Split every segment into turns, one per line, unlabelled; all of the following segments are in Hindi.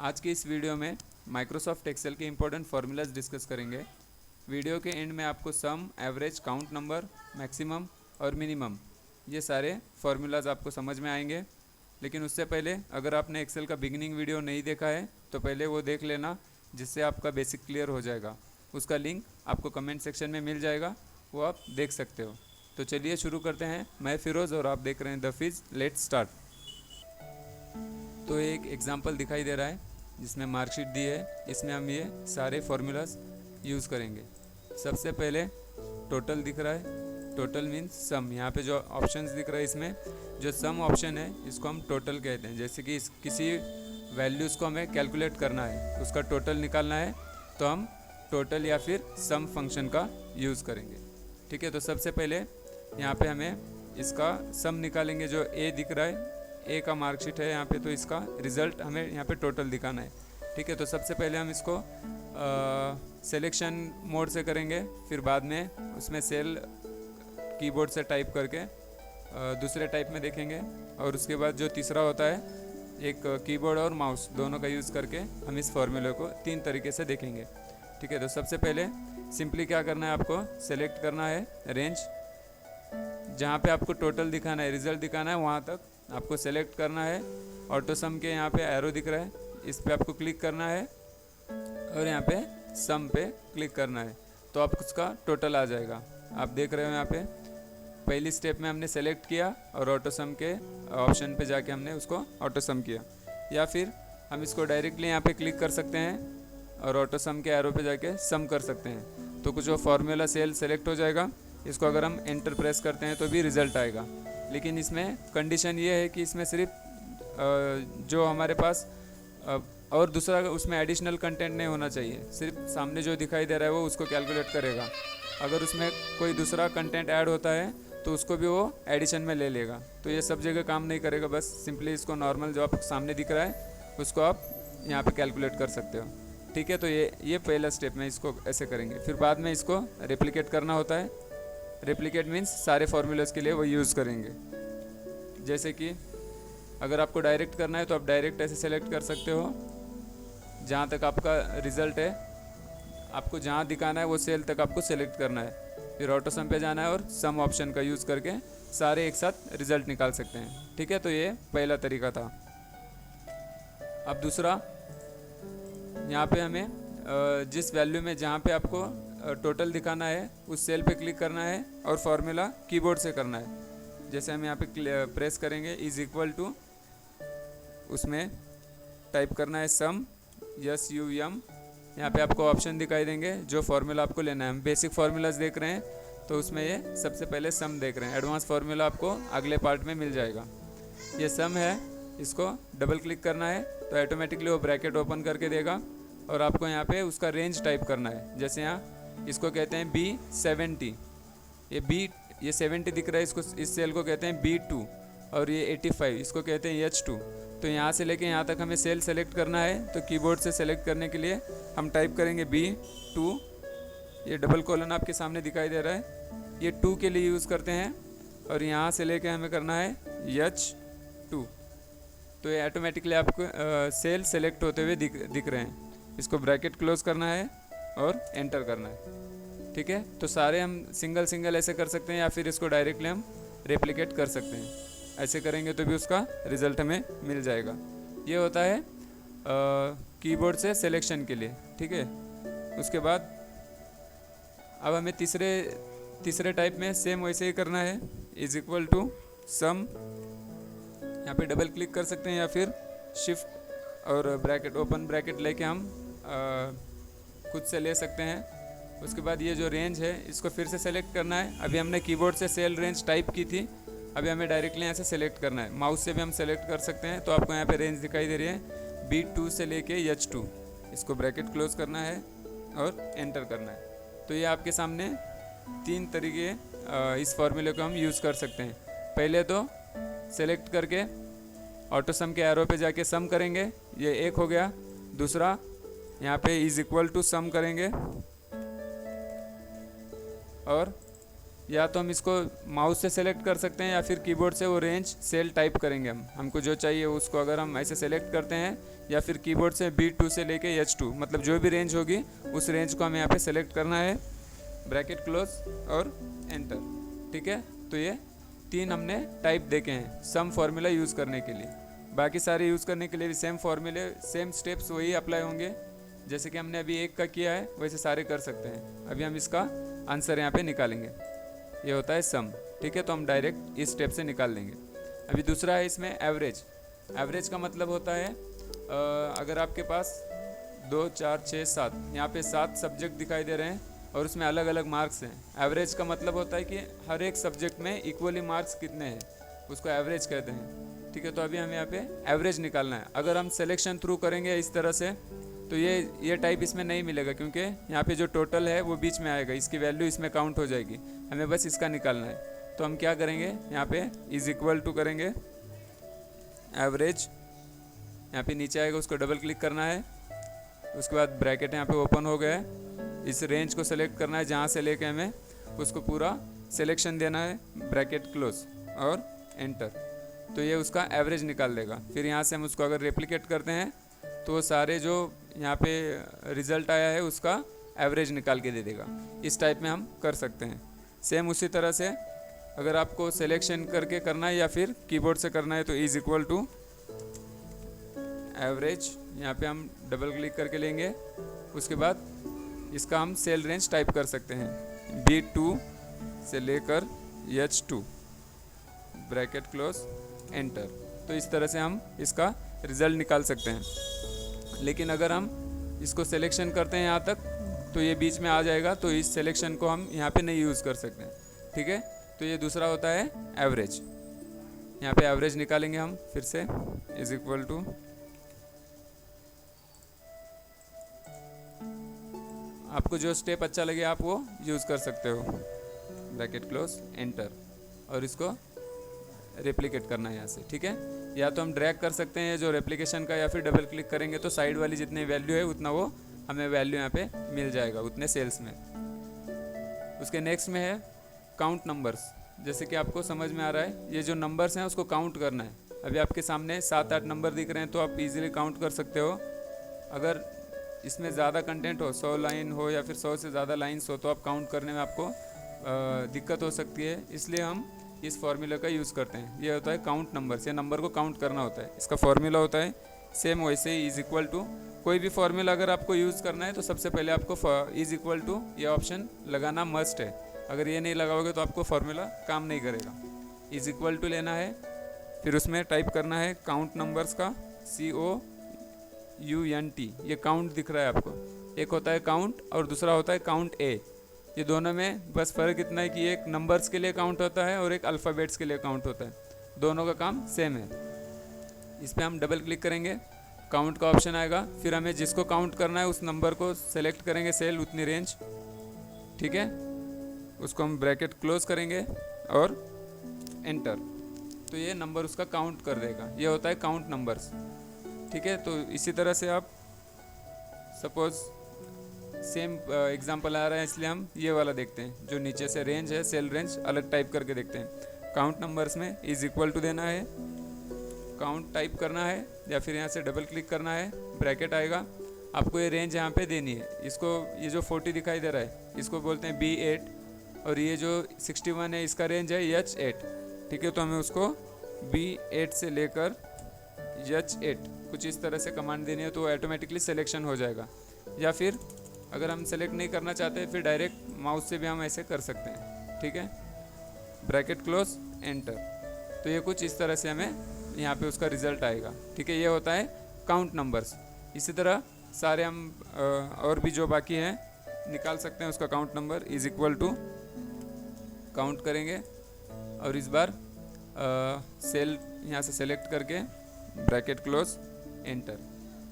आज की इस वीडियो में माइक्रोसॉफ्ट एक्सेल के इंपॉर्टेंट फार्मूलाज डिस्कस करेंगे। वीडियो के एंड में आपको सम, एवरेज, काउंट नंबर, मैक्सिमम और मिनिमम ये सारे फार्मूलाज आपको समझ में आएंगे। लेकिन उससे पहले अगर आपने एक्सेल का बिगिनिंग वीडियो नहीं देखा है तो पहले वो देख लेना, जिससे आपका बेसिक क्लियर हो जाएगा। उसका लिंक आपको कमेंट सेक्शन में मिल जाएगा, वो आप देख सकते हो। तो चलिए शुरू करते हैं। मैं फिरोज़ और आप देख रहे हैं द फिज। Let's start. तो एक एग्जांपल दिखाई दे रहा है जिसमें मार्कशीट दी है, इसमें हम ये सारे फार्मूलाज यूज़ करेंगे। सबसे पहले टोटल दिख रहा है, टोटल मीन्स सम। यहाँ पे जो ऑप्शंस दिख रहा है इसमें जो सम ऑप्शन है इसको हम टोटल कहते हैं। जैसे कि किसी वैल्यूज़ को हमें कैलकुलेट करना है, उसका टोटल निकालना है, तो हम टोटल या फिर सम फंक्शन का यूज़ करेंगे। ठीक है, तो सबसे पहले यहाँ पे हमें इसका सम निकालेंगे। जो ए दिख रहा है, ए का मार्कशीट है यहाँ पे, तो इसका रिज़ल्ट हमें यहाँ पे टोटल दिखाना है। ठीक है, तो सबसे पहले हम इसको सिलेक्शन मोड से करेंगे, फिर बाद में उसमें सेल कीबोर्ड से टाइप करके दूसरे टाइप में देखेंगे, और उसके बाद जो तीसरा होता है एक कीबोर्ड और माउस दोनों का यूज़ करके हम इस फॉर्मूले को 3 तरीके से देखेंगे। ठीक है, तो सबसे पहले सिंपली क्या करना है, आपको सेलेक्ट करना है रेंज। जहाँ पे आपको टोटल दिखाना है, रिज़ल्ट दिखाना है, वहाँ तक आपको सेलेक्ट करना है। ऑटो सम के यहाँ पे एरो दिख रहा है, इस पर आपको क्लिक करना है और यहाँ पे सम पे क्लिक करना है, तो आप उसका टोटल आ जाएगा। आप देख रहे हो यहाँ पे पहली स्टेप में हमने सेलेक्ट किया और ऑटो सम के ऑप्शन पे जाके हमने उसको ऑटो सम किया। या फिर हम इसको डायरेक्टली यहाँ पे क्लिक कर सकते हैं और ऑटो सम के एरो पे जाके सम कर सकते हैं, तो कुछ वो फार्मूला सेल सेलेक्ट हो जाएगा। इसको अगर हम एंटर प्रेस करते हैं तो भी रिज़ल्ट आएगा। लेकिन इसमें कंडीशन ये है कि इसमें सिर्फ जो हमारे पास और दूसरा उसमें एडिशनल कंटेंट नहीं होना चाहिए, सिर्फ सामने जो दिखाई दे रहा है वो उसको कैलकुलेट करेगा। अगर उसमें कोई दूसरा कंटेंट ऐड होता है तो उसको भी वो एडिशन में ले लेगा, तो ये सब जगह काम नहीं करेगा। बस सिंपली इसको नॉर्मल जो आपको सामने दिख रहा है उसको आप यहाँ पे कैलकुलेट कर सकते हो। ठीक है, तो ये पहला स्टेप में इसको ऐसे करेंगे। फिर बाद में इसको रेप्लिकेट करना होता है। रेप्लिकेट मीन्स सारे फार्मूलाज के लिए वो यूज़ करेंगे। जैसे कि अगर आपको डायरेक्ट करना है तो आप डायरेक्ट ऐसे सेलेक्ट कर सकते हो, जहाँ तक आपका रिज़ल्ट है आपको जहाँ दिखाना है वो सेल तक आपको सेलेक्ट करना है। फिर ऑटो सम पे जाना है और सम ऑप्शन का यूज़ करके सारे एक साथ रिज़ल्ट निकाल सकते हैं। ठीक है, तो ये पहला तरीका था। अब दूसरा, यहाँ पे हमें जिस वैल्यू में जहाँ पे आपको टोटल दिखाना है उस सेल पे क्लिक करना है और फार्मूला कीबोर्ड से करना है। जैसे हम यहाँ पे प्रेस करेंगे इज़ इक्वल टू, उसमें टाइप करना है सम, SUM। यहाँ पे आपको ऑप्शन दिखाई देंगे जो फार्मूला आपको लेना है। हम बेसिक फार्मूलाज देख रहे हैं तो उसमें ये सबसे पहले सम देख रहे हैं। एडवांस फार्मूला आपको अगले पार्ट में मिल जाएगा। ये सम है, इसको डबल क्लिक करना है तो ऑटोमेटिकली वो ब्रैकेट ओपन करके देगा, और आपको यहाँ पे उसका रेंज टाइप करना है। जैसे यहाँ इसको कहते हैं B70, ये 70 दिख रहा है, इसको इस सेल को कहते हैं B2, और ये 85 इसको कहते हैं H2। तो यहाँ से लेके यहाँ तक हमें सेल सेलेक्ट करना है, तो कीबोर्ड से सेलेक्ट करने के लिए हम टाइप करेंगे B2। ये डबल कॉलन आपके सामने दिखाई दे रहा है, ये 2 के लिए यूज़ करते हैं, और यहाँ से लेके हमें करना है H2। तो ये ऑटोमेटिकली आपको सेल सेलेक्ट होते हुए दिख रहे हैं। इसको ब्रैकेट क्लोज करना है और एंटर करना है। ठीक है, तो सारे हम सिंगल ऐसे कर सकते हैं, या फिर इसको डायरेक्टली हम रेप्लिकेट कर सकते हैं। ऐसे करेंगे तो भी उसका रिज़ल्ट हमें मिल जाएगा। ये होता है कीबोर्ड से सिलेक्शन के लिए। ठीक है, उसके बाद अब हमें तीसरे टाइप में सेम वैसे ही करना है। इज़ इक्वल टू सम, यहाँ पे डबल क्लिक कर सकते हैं या फिर शिफ्ट और ब्रैकेट ओपन ब्रैकेट लेके हम खुद से ले सकते हैं। उसके बाद ये जो रेंज है इसको फिर से सेलेक्ट करना है। अभी हमने कीबोर्ड से सेल रेंज टाइप की थी, अभी हमें डायरेक्टली यहाँ से सेलेक्ट करना है। माउस से भी हम सेलेक्ट कर सकते हैं, तो आपको यहाँ पे रेंज दिखाई दे रही है B2 से लेके H2। इसको ब्रैकेट क्लोज करना है और एंटर करना है। तो ये आपके सामने 3 तरीके इस फार्मूले को हम यूज़ कर सकते हैं। पहले तो सेलेक्ट करके ऑटो सम के एरो पे जाके सम करेंगे, ये एक हो गया। दूसरा, यहाँ पे इज़ इक्वल टू सम करेंगे, और या तो हम इसको माउस से सेलेक्ट कर सकते हैं या फिर कीबोर्ड से वो रेंज सेल टाइप करेंगे। हमको जो चाहिए उसको अगर हम ऐसे सेलेक्ट करते हैं या फिर कीबोर्ड से B2 से लेके H2, मतलब जो भी रेंज होगी उस रेंज को हमें यहाँ पे सेलेक्ट करना है, ब्रैकेट क्लोज और एंटर। ठीक है, तो ये 3 हमने टाइप देखे हैं सम फार्मूला यूज़ करने के लिए। बाकी सारे यूज़ करने के लिए भी सेम फार्मूले, सेम स्टेप्स वही अप्लाई होंगे। जैसे कि हमने अभी एक का किया है वैसे सारे कर सकते हैं। अभी हम इसका आंसर यहाँ पे निकालेंगे, ये होता है सम। ठीक है, तो हम डायरेक्ट इस स्टेप से निकाल देंगे। अभी दूसरा है इसमें एवरेज। एवरेज का मतलब होता है अगर आपके पास 2, 4, 6, 7, यहाँ पे 7 सब्जेक्ट दिखाई दे रहे हैं और उसमें अलग अलग मार्क्स हैं। एवरेज का मतलब होता है कि हर एक सब्जेक्ट में इक्वली मार्क्स कितने हैं, उसको एवरेज कहते हैं। ठीक है, तो अभी हमें यहाँ पे एवरेज निकालना है। अगर हम सिलेक्शन थ्रू करेंगे इस तरह से तो ये टाइप इसमें नहीं मिलेगा, क्योंकि यहाँ पे जो टोटल है वो बीच में आएगा, इसकी वैल्यू इसमें काउंट हो जाएगी। हमें बस इसका निकालना है। तो हम क्या करेंगे, यहाँ पे इज इक्वल टू करेंगे एवरेज, यहाँ पे नीचे आएगा उसको डबल क्लिक करना है। उसके बाद ब्रैकेट यहाँ पे ओपन हो गया है। इस रेंज को सेलेक्ट करना है, जहाँ से लेके हमें उसको पूरा सिलेक्शन देना है, ब्रैकेट क्लोज और एंटर। तो ये उसका एवरेज निकाल देगा। फिर यहाँ से हम उसको अगर रेप्लिकेट करते हैं तो वो सारे जो यहाँ पे रिज़ल्ट आया है उसका एवरेज निकाल के दे देगा। इस टाइप में हम कर सकते हैं। सेम उसी तरह से अगर आपको सिलेक्शन करके करना है या फिर कीबोर्ड से करना है तो इज इक्वल टू एवरेज, यहाँ पे हम डबल क्लिक करके लेंगे। उसके बाद इसका हम सेल रेंज टाइप कर सकते हैं, B2 से लेकर H2, ब्रैकेट क्लोज एंटर। तो इस तरह से हम इसका रिज़ल्ट निकाल सकते हैं। लेकिन अगर हम इसको सिलेक्शन करते हैं यहाँ तक तो ये बीच में आ जाएगा, तो इस सिलेक्शन को हम यहाँ पे नहीं यूज़ कर सकते हैं। ठीक है, तो ये दूसरा होता है एवरेज। यहाँ पे एवरेज निकालेंगे हम फिर से, इज इक्वल टू आपको जो स्टेप अच्छा लगे आप वो यूज़ कर सकते हो, ब्रैकेट क्लोज एंटर, और इसको रेप्लिकेट करना है यहाँ से। ठीक है, या तो हम ड्रैग कर सकते हैं जो रेप्लिकेशन का, या फिर डबल क्लिक करेंगे तो साइड वाली जितनी वैल्यू है उतना वो हमें वैल्यू यहाँ पे मिल जाएगा उतने सेल्स में। उसके नेक्स्ट में है काउंट नंबर्स। जैसे कि आपको समझ में आ रहा है, ये जो नंबर्स हैं उसको काउंट करना है। अभी आपके सामने 7-8 नंबर दिख रहे हैं, तो आप इजीली काउंट कर सकते हो। अगर इसमें ज़्यादा कंटेंट हो, 100 लाइन हो या फिर 100 से ज़्यादा लाइन्स हो, तो आप काउंट करने में आपको दिक्कत हो सकती है। इसलिए हम इस फॉर्मूला का यूज़ करते हैं। ये होता है काउंट नंबर्स, ये नंबर को काउंट करना होता है। इसका फॉर्मूला होता है सेम वैसे ही, इज इक्वल टू। कोई भी फॉर्मूला अगर आपको यूज़ करना है तो सबसे पहले आपको इज इक्वल टू ये ऑप्शन लगाना मस्ट है। अगर ये नहीं लगाओगे तो आपको फॉर्मूला काम नहीं करेगा। इज इक्वल टू लेना है, फिर उसमें टाइप करना है काउंट नंबर्स का, COUNT। ये काउंट दिख रहा है आपको। एक होता है काउंट और दूसरा होता है काउंट A। ये दोनों में बस फ़र्क इतना है कि एक नंबर्स के लिए काउंट होता है और एक अल्फ़ाबेट्स के लिए काउंट होता है। दोनों का काम सेम है। इस पर हम डबल क्लिक करेंगे, काउंट का ऑप्शन आएगा। फिर हमें जिसको काउंट करना है उस नंबर को सेलेक्ट करेंगे, सेल उतनी रेंज। ठीक है, उसको हम ब्रैकेट क्लोज करेंगे और एंटर। तो ये नंबर उसका काउंट कर देगा। ये होता है काउंट नंबर्स। ठीक है, तो इसी तरह से आप सपोज़ सेम एग्जांपल आ रहा है इसलिए हम ये वाला देखते हैं। जो नीचे से रेंज है, सेल रेंज अलग टाइप करके देखते हैं। काउंट नंबर्स में इज इक्वल टू देना है, काउंट टाइप करना है या फिर यहाँ से डबल क्लिक करना है, ब्रैकेट आएगा। आपको ये रेंज यहाँ पे देनी है। इसको, ये जो 40 दिखाई दे रहा है इसको बोलते हैं B8, और ये जो 61 है इसका रेंज है H8। ठीक है, तो हमें उसको B8 से लेकर H8 कुछ इस तरह से कमांड देनी है, तो ऑटोमेटिकली सिलेक्शन हो जाएगा। या फिर अगर हम सेलेक्ट नहीं करना चाहते फिर डायरेक्ट माउस से भी हम ऐसे कर सकते हैं। ठीक है, ब्रैकेट क्लोज एंटर। तो ये कुछ इस तरह से हमें यहाँ पे उसका रिजल्ट आएगा। ठीक है, ये होता है काउंट नंबर्स। इसी तरह सारे हम और भी जो बाकी हैं निकाल सकते हैं। उसका count number is equal to count करेंगे और इस बार सेल यहाँ से सेलेक्ट करके ब्रैकेट क्लोज एंटर।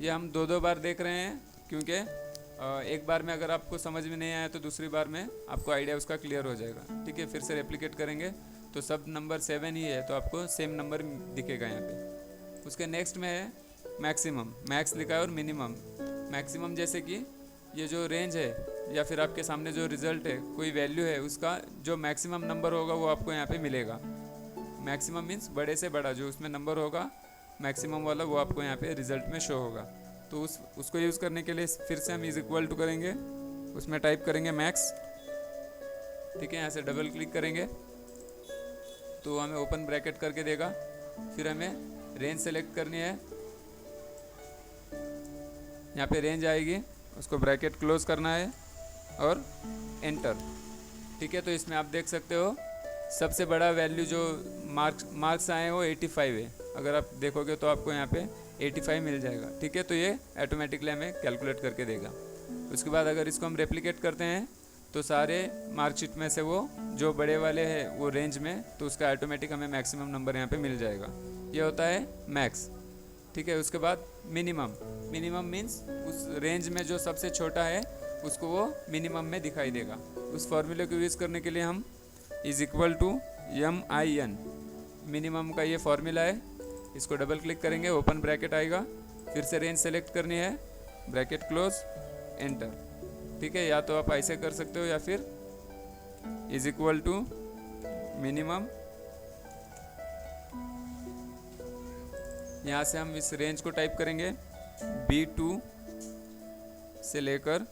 ये हम 2 बार देख रहे हैं, क्योंकि एक बार में अगर आपको समझ में नहीं आया तो दूसरी बार में आपको आइडिया उसका क्लियर हो जाएगा। ठीक है, फिर से रेप्लिकेट करेंगे तो सब नंबर 7 ही है, तो आपको सेम नंबर दिखेगा यहाँ पे। उसके नेक्स्ट में है मैक्सिमम। मैक्स लिखा है और मिनिमम। मैक्सिमम जैसे कि ये जो रेंज है या फिर आपके सामने जो रिज़ल्ट है, कोई वैल्यू है, उसका जो मैक्सिमम नंबर होगा वो आपको यहाँ पे मिलेगा। मैक्सिमम मीन्स बड़े से बड़ा जो उसमें नंबर होगा मैक्सिमम वाला वो आपको यहाँ पे रिजल्ट में शो होगा। तो उसको यूज़ करने के लिए फिर से हम इज इक्वल टू करेंगे, उसमें टाइप करेंगे मैक्स, ठीक है। यहाँ से डबल क्लिक करेंगे तो हमें ओपन ब्रैकेट करके देगा। फिर हमें रेंज सेलेक्ट करनी है, यहाँ पे रेंज आएगी, उसको ब्रैकेट क्लोज करना है और एंटर, ठीक है। तो इसमें आप देख सकते हो सबसे बड़ा वैल्यू जो मार्क्स आए हैं वो 85 है। अगर आप देखोगे तो आपको यहाँ पे 85 मिल जाएगा, ठीक है। तो ये ऑटोमेटिकली हमें कैलकुलेट करके देगा। उसके बाद अगर इसको हम रेप्लिकेट करते हैं तो सारे मार्कशीट में से वो जो बड़े वाले हैं वो रेंज में, तो उसका ऑटोमेटिक हमें मैक्सिमम नंबर यहाँ पे मिल जाएगा। ये होता है मैक्स, ठीक है। उसके बाद मिनिमम, मिनिमम मीन्स उस रेंज में जो सबसे छोटा है उसको वो मिनिमम में दिखाई देगा। उस फॉर्मूले को यूज़ करने के लिए हम is equal to MIN, minimum का ये फॉर्मूला है। इसको डबल क्लिक करेंगे, ओपन ब्रैकेट आएगा, फिर से रेंज सेलेक्ट करनी है, ब्रैकेट क्लोज, एंटर, ठीक है। या तो आप ऐसे कर सकते हो या फिर इज इक्वल टू मिनिमम, यहाँ से हम इस रेंज को टाइप करेंगे B2 से लेकर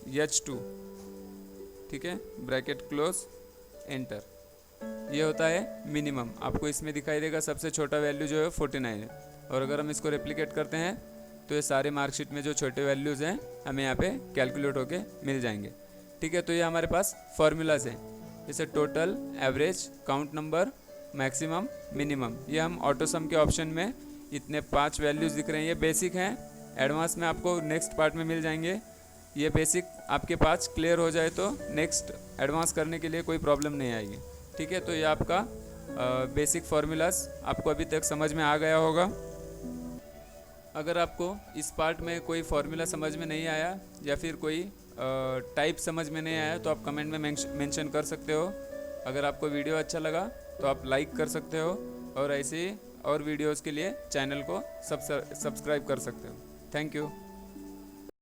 H2, ठीक है, ब्रैकेट क्लोज, एंटर। ये होता है मिनिमम। आपको इसमें दिखाई देगा सबसे छोटा वैल्यू जो है 49 है। और अगर हम इसको रेप्लिकेट करते हैं तो ये सारे मार्कशीट में जो छोटे वैल्यूज़ हैं हमें यहाँ पे कैलकुलेट होके मिल जाएंगे, ठीक है। तो ये हमारे पास फॉर्मूलाज हैं, जैसे total, average, count number, maximum, minimum. ये हम ऑटो सम के ऑप्शन में इतने 5 वैल्यूज़ दिख रहे हैं। ये बेसिक हैं, एडवांस में आपको नेक्स्ट पार्ट में मिल जाएंगे। ये बेसिक आपके पास क्लियर हो जाए तो नेक्स्ट एडवांस करने के लिए कोई प्रॉब्लम नहीं आएगी, ठीक है। तो ये आपका बेसिक फार्मूलाज आपको अभी तक समझ में आ गया होगा। अगर आपको इस पार्ट में कोई फार्मूला समझ में नहीं आया या फिर कोई टाइप समझ में नहीं आया तो आप कमेंट में मेंशन कर सकते हो। अगर आपको वीडियो अच्छा लगा तो आप लाइक कर सकते हो और ऐसे ही और वीडियोज़ के लिए चैनल को सब्सक्राइब कर सकते हो। Thank you.